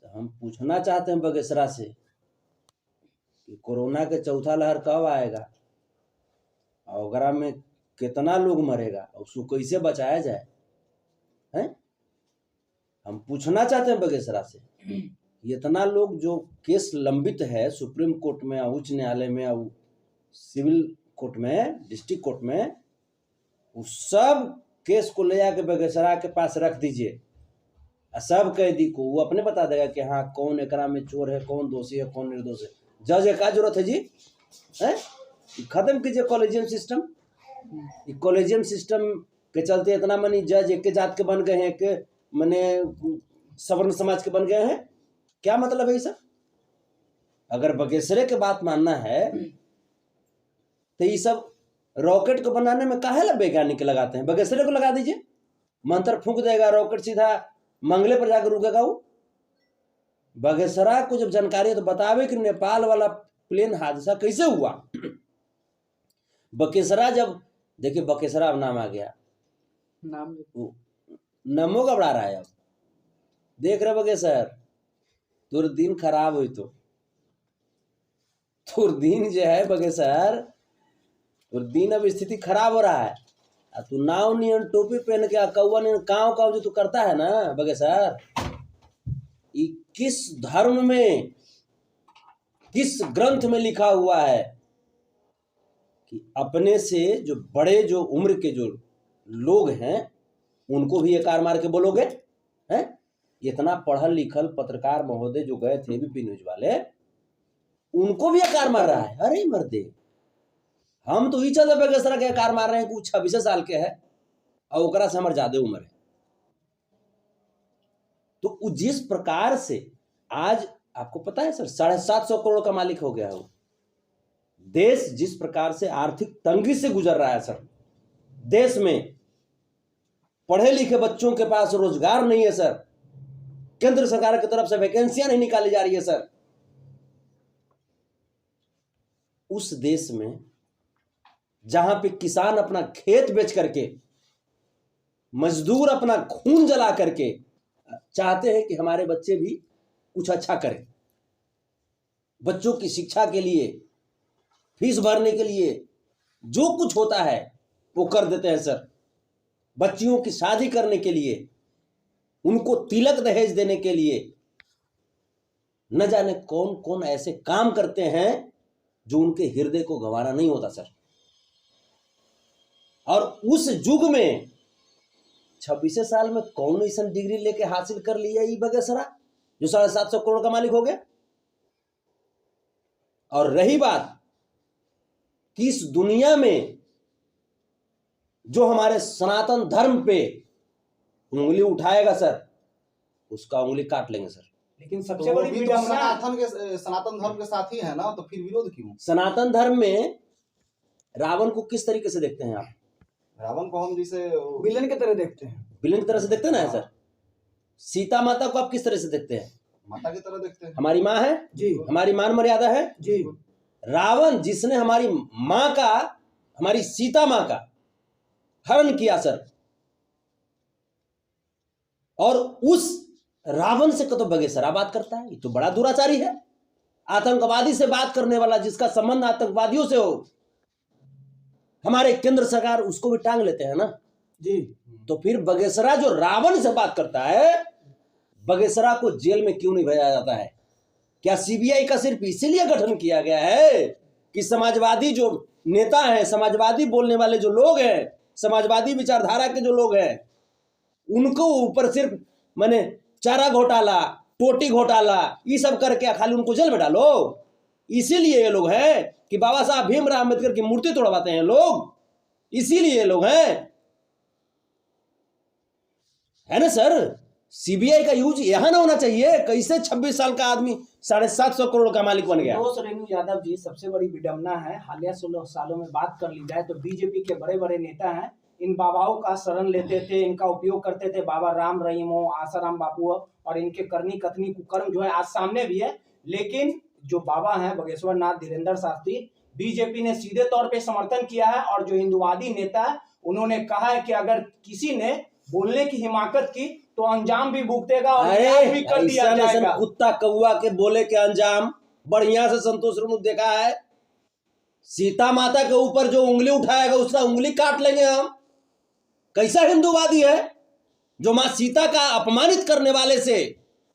तो हम पूछना चाहते हैं बगेसरा से कि कोरोना के चौथा लहर कब आएगा और ओकरा में कितना लोग मरेगा और उसको कैसे बचाया जाए हैं। हम पूछना चाहते हैं बगेसरा से इतना लोग जो केस लंबित है सुप्रीम कोर्ट में, उच्च न्यायालय में और सिविल कोर्ट में, डिस्ट्रिक्ट कोर्ट में, उस सब केस को ले आके बगेसरा के पास रख दीजिए। सब कैदी को वो अपने बता देगा कि हाँ कौन एकरा में चोर है, कौन दोषी है, कौन निर्दोष है। जज का जरूरत है जी है? खत्म कीजिए कॉलेजियम सिस्टम। कॉलेजियम सिस्टम के चलते इतना मनी जज एक के जात के बन गए हैं, एक मने सवर्ण समाज के बन गए हैं। क्या मतलब है ये सब? अगर बगेसरे के बात मानना है तो ये सब रॉकेट को बनाने में काहे वैज्ञानिक लगाते हैं? बगेसरे को लगा दीजिए, मंत्र फूंक देगा, रॉकेट सीधा मंगले पर जाकर रुकेगा। वो बगेसरा को जब जानकारी है तो बतावे कि नेपाल वाला प्लेन हादसा कैसे हुआ। बगेसरा जब देखिए, बगेसरा अब नाम आ गया, नमो घबरा रहा है। अब देख रहे बगेसर, तुर दिन खराब हुई तो तुर दिन जो है बगेसर, तुर दिन अब स्थिति खराब हो रहा है। तू नाव नियन टोपी पहन के कौवा नियन काव काव जो तू करता है ना बगेसर, किस धर्म में, किस ग्रंथ में लिखा हुआ है कि अपने से जो बड़े, जो उम्र के जो लोग हैं उनको भी एकार मार के बोलोगे हैं? इतना पढ़ल लिखल पत्रकार महोदय जो गए थे एबीपी न्यूज वाले, उनको भी एकार मार रहा है। अरे मर्दे, हम तो ही चल बगेसरा के एकार मार रहे हैं कि 26 साल के है और ओकरा से हमारे ज्यादा उम्र है। तो जिस प्रकार से आज आपको पता है सर 750 करोड़ का मालिक हो गया है वो देश, जिस प्रकार से आर्थिक तंगी से गुजर रहा है सर, देश में पढ़े लिखे बच्चों के पास रोजगार नहीं है सर, केंद्र सरकार की तरफ से वैकेंसियां नहीं निकाली जा रही है सर। उस देश में जहां पे किसान अपना खेत बेच करके, मजदूर अपना खून जला करके चाहते हैं कि हमारे बच्चे भी कुछ अच्छा करें, बच्चों की शिक्षा के लिए, फीस भरने के लिए जो कुछ होता है वो कर देते हैं सर। बच्चियों की शादी करने के लिए, उनको तिलक दहेज देने के लिए, न जाने कौन कौन ऐसे काम करते हैं जो उनके हृदय को गंवारा नहीं होता सर। और उस युग में 26 साल में कौन ऐसा डिग्री लेके हासिल कर लिया ये बगेसरा जो 750 करोड़ का मालिक हो गया। और रही बात कि इस दुनिया में जो हमारे सनातन धर्म पे उंगली उठाएगा सर, उसका उंगली काट लेंगे सर। लेकिन सबसे बड़ी विडंबना सनातन धर्म के साथ ही है ना, तो फिर विरोध क्यों? सनातन धर्म में रावण को किस तरीके से देखते हैं आप? रावण को हम जिसे विलन की तरह देखते हैं। विलन की तरह से देखते हैं ना सर। सीता माता को आप किस तरह से देखते हैं? माता की तरह देखते हैं। हमारी माँ है जी, हमारी मान मर्यादा है जी। रावण जिसने हमारी माँ का, हमारी सीता माँ का हरण किया सर, और उस रावण से तो बगेसरा बात करता है, ये तो बड़ा दुराचारी है। आतंकवादी से बात करने वाला, जिसका संबंध आतंकवादियों से हो, हमारे केंद्र सरकार उसको भी टांग लेते हैं ना जी। तो फिर बगेसरा जो रावण से बात करता है, बगेसरा को जेल में क्यों नहीं भेजा जाता है? क्या सीबीआई का सिर्फ इसीलिए गठन किया गया है कि समाजवादी जो नेता हैं, समाजवादी बोलने वाले जो लोग हैं, समाजवादी विचारधारा के जो लोग हैं, उनको ऊपर सिर्फ माने चारा घोटाला, टोटी घोटाला, ये सब करके खाली उनको जेल में डालो? इसीलिए ये लोग हैं कि बाबा साहब भीमराव अम्बेडकर की मूर्ति तोड़वाते हैं लोग, इसीलिए ये लोग हैं, है ना सर। सीबीआई का यूज यहां ना होना चाहिए। कैसे 26 साल का आदमी 750 करोड़ का मालिक बन गया? रेणु यादव जी, सबसे बड़ी विडंबना है, हालिया 16 सालों में बात कर ली जाए तो बीजेपी के बड़े बड़े नेता हैं, इन बाबाओं का शरण लेते थे, इनका उपयोग करते थे। बाबा राम रहीम हो, आसाराम बापू हो, और इनके करनी कथनी कुकर्म जो है आज सामने भी है। लेकिन जो बाबा हैं बगेश्वर नाथ धीरेन्द्र शास्त्री, बीजेपी ने सीधे तौर पे समर्थन किया है। और जो हिंदुवादी नेता है, उन्होंने कहा है कि अगर किसी ने बोलने की हिमाकत की तो अंजाम भी भुगतेगा और अरे न्याय भी कर दिया ऐसा जाएगा। कुत्ता कौआ के बोले के अंजाम बढ़िया से संतोष ने देखा है। सीता माता के ऊपर जो उंगली उठाएगा उसका उंगली काट लेंगे हम। कैसा हिंदूवादी है जो मां सीता का अपमानित करने वाले से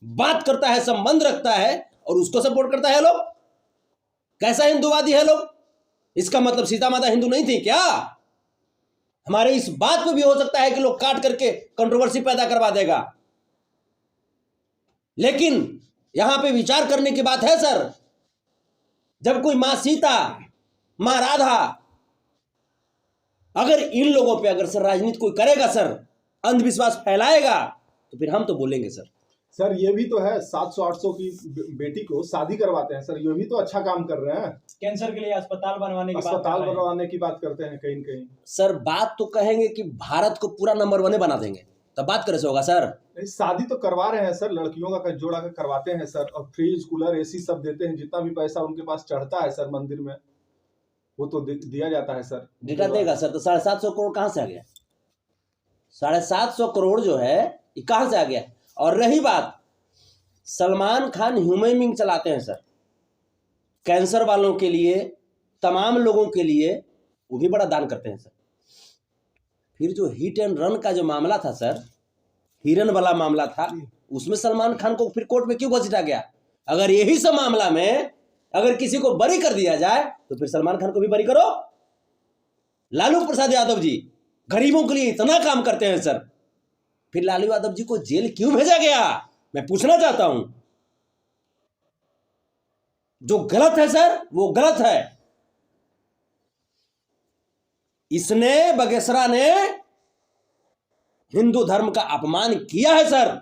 बात करता है, संबंध रखता है और उसको सपोर्ट करता है लोग? कैसा हिंदूवादी है लोग? इसका मतलब सीता माता हिंदू नहीं थी क्या? हमारे इस बात पे भी हो सकता है कि लोग काट करके कंट्रोवर्सी पैदा करवा देगा, लेकिन यहां पे विचार करने की बात है सर। जब कोई मां सीता, मां राधा, अगर इन लोगों पे अगर सर राजनीति कोई करेगा सर, अंधविश्वास फैलाएगा, तो फिर हम तो बोलेंगे सर। सर ये भी तो है 700-800 की बेटी को शादी करवाते हैं सर, ये भी तो अच्छा काम कर रहे हैं। कैंसर के लिए अस्पताल बनवाने की बात अस्पताल कर रहे हैं। बनवाने की बात करते हैं कहीं कहीं। सर बात तो कहेंगे कि भारत को पूरा नंबर 1 बना देंगे, तब बात कैसे होगा सर? नहीं, शादी तो करवा रहे हैं सर, लड़कियों का जोड़ा का करवाते हैं सर, और फ्रिज कूलर एसी सब देते हैं। जितना भी पैसा उनके पास चढ़ता है सर मंदिर में वो तो दिया जाता है सर। डेटा देगा सर। तो 750 करोड़ कहां से आ गया? 750 करोड़ जो है ये कहां से आ गया? और रही बात, सलमान खान ह्यूमन चलाते हैं सर, कैंसर वालों के लिए, तमाम लोगों के लिए, वो भी बड़ा दान करते हैं सर। फिर जो हिट एंड रन का जो मामला था सर, हिरन वाला मामला था, उसमें सलमान खान को फिर कोर्ट में क्यों घसीटा गया? अगर यही सब मामला में अगर किसी को बरी कर दिया जाए तो फिर सलमान खान को भी बरी करो। लालू प्रसाद यादव जी गरीबों के लिए इतना काम करते हैं सर, फिर लालू यादव जी को जेल क्यों भेजा गया? मैं पूछना चाहता हूं। जो गलत है सर वो गलत है। इसने, बगेसरा ने हिंदू धर्म का अपमान किया है सर,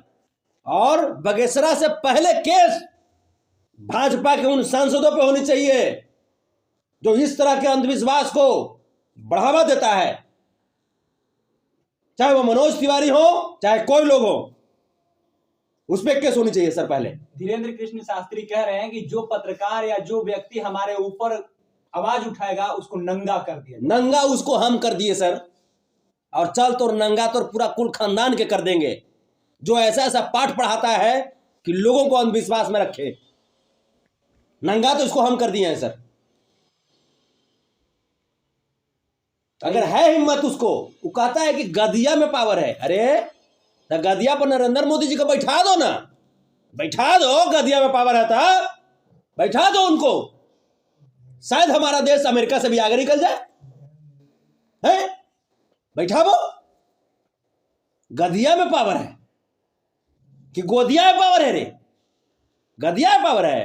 और बगेसरा से पहले केस भाजपा के उन सांसदों पे होनी चाहिए जो इस तरह के अंधविश्वास को बढ़ावा देता है, चाहे वो मनोज तिवारी हो चाहे कोई लोग हो, उस पर केस होनी चाहिए सर पहले। धीरेन्द्र कृष्ण शास्त्री कह रहे हैं कि जो पत्रकार या जो व्यक्ति हमारे ऊपर आवाज उठाएगा उसको नंगा कर दिया। नंगा उसको हम कर दिए सर, और चल तो नंगा तो पूरा कुल खानदान के कर देंगे जो ऐसा ऐसा पाठ पढ़ाता है कि लोगों को अंधविश्वास में रखे। नंगा तो इसको हम कर दिए हैं सर। अगर है हिम्मत उसको, वो कहता है कि गदिया में पावर है। अरे तो गदिया पर नरेंद्र मोदी जी को बैठा दो ना, बैठा दो। गदिया में पावर है तो बैठा दो उनको, शायद हमारा देश अमेरिका से भी आगे निकल जाए। है बैठा वो, गदिया में पावर है कि गोदिया में पावर है? रे गदिया में पावर है।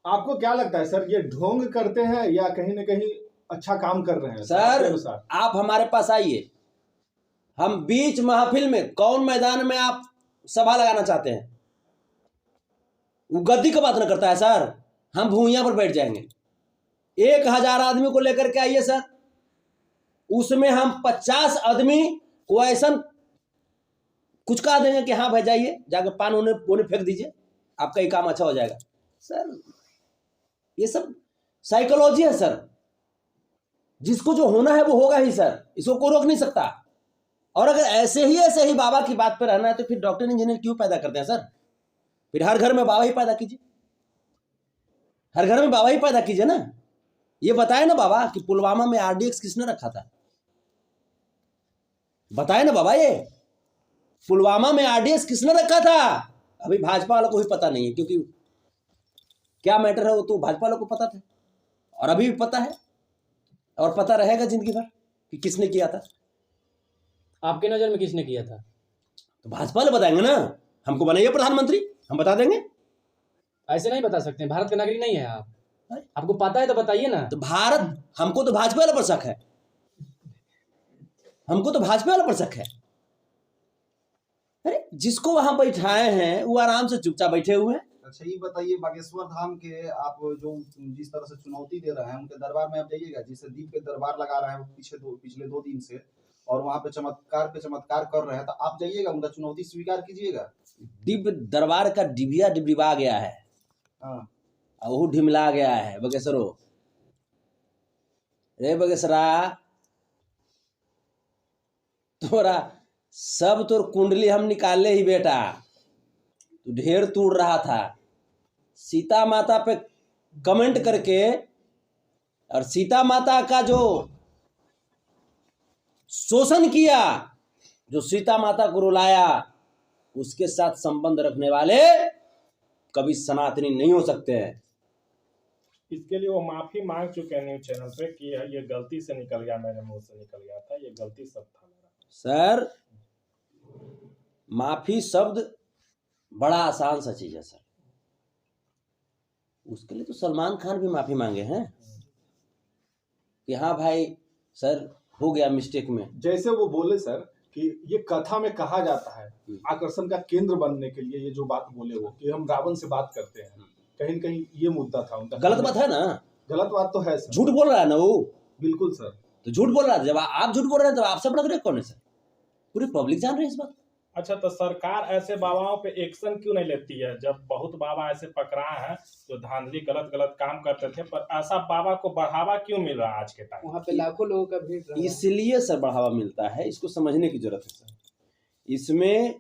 आपको क्या लगता है सर, ये ढोंग करते हैं या कहीं ना कहीं अच्छा काम कर रहे हैं सर? आप हमारे पास आइए, हम बीच महफिल में, कौन मैदान में आप सभा लगाना चाहते हैं? वो गद्दी का बात ना करता है सर, हम भूइयां पर बैठ जाएंगे। 1000 आदमी को लेकर के आइए सर, उसमें हम 50 आदमी को ऐसा कुछ कहा देंगे कि हाँ भाई जाइए जाकर पान उन्हें फेंक दीजिए, आपका ये काम अच्छा हो जाएगा। सर ये सब साइकोलॉजी है सर, जिसको जो होना है वो होगा ही सर, इसको कोई रोक नहीं सकता। और अगर ऐसे ही बाबा की बात पर रहना है तो फिर डॉक्टर इंजीनियर क्यों पैदा करते हैं सर? फिर हर घर में बाबा ही पैदा कीजिए, हर घर में बाबा ही पैदा कीजिए ना। ये बताए ना बाबा कि पुलवामा में आरडीएक्स किसने रखा था? बताए ना बाबा, ये पुलवामा में आरडीएक्स किसने रखा था? अभी भाजपा वालों को भी पता नहीं है, क्योंकि क्या मैटर है वो तो भाजपा वालों को पता था, और अभी भी पता है, और पता रहेगा जिंदगी भर कि किसने किया था। आपके नजर में किसने किया था? तो भाजपा वाले बताएंगे ना, हमको बनाइए प्रधानमंत्री, हम बता देंगे। ऐसे नहीं बता सकते, भारत के नागरिक नहीं है आप, आपको पता है तो बताइए ना। तो भारत, हमको तो भाजपा वाले पर शक है, हमको तो भाजपा वाले पर शक है। अरे जिसको वहां बैठाए हैं वो आराम से चुपचाप बैठे हुए हैं। अच्छा ये बताइए, बागेश्वर धाम के आप जो जिस तरह से चुनौती दे रहे हैं उनके दरबार में आप जाइएगा, जिसे दीप के दरबार लगा रहे हैं वो पिछले 2 दिन से, और वहां पे चमत्कार कर रहे हैं, तो आप जाइएगा, उनका चुनौती स्वीकार कीजिएगा। दिव्य दरबार का डिबिया डिबडिबा गया है, हाँ वो ढिमला गया है बगेसरो। रे बगेसरा, तोरा सब तो कुंडली हम निकाले ही बेटा, तू ढेर तोड़ रहा था। सीता माता पे कमेंट करके और सीता माता का जो शोषण किया, जो सीता माता को रुलाया, उसके साथ संबंध रखने वाले कभी सनातनी नहीं हो सकते हैं। इसके लिए वो माफी मांग चुके हैं न्यूज चैनल पे कि ये गलती से निकल गया, मेरे मुंह से निकल गया था, ये गलती सब था मेरा। सर माफी शब्द बड़ा आसान सा चीज है सर, उसके लिए तो सलमान खान भी माफी मांगे हैं कि हाँ भाई सर हो गया मिस्टेक में। जैसे वो बोले सर कि ये कथा में कहा जाता है आकर्षण का केंद्र बनने के लिए, ये जो बात बोले वो कि हम रावण से बात करते हैं, कहीं न कहीं ये मुद्दा था उनका। गलत बात है ना, गलत बात तो है सर, झूठ बोल रहा है ना वो, बिल्कुल सर। तो झूठ बोल रहा है। जब आप झूठ बोल रहे हैं तो आपसे बड़ा कौन है सर? पूरी पब्लिक जान रही है इस बात। अच्छा, तो सरकार ऐसे बाबाओं पे एक्शन क्यों नहीं लेती है? जब बहुत बाबा ऐसे पकड़ा है जो धांधली गलत काम करते थे, पर ऐसा बाबा को बढ़ावा क्यों मिल रहा है आज के टाइम? वहाँ पे लाखों लोगों का भीड़ रहा है। इसलिए सर बढ़ावा मिलता है, इसको समझने की जरूरत है सर। इसमें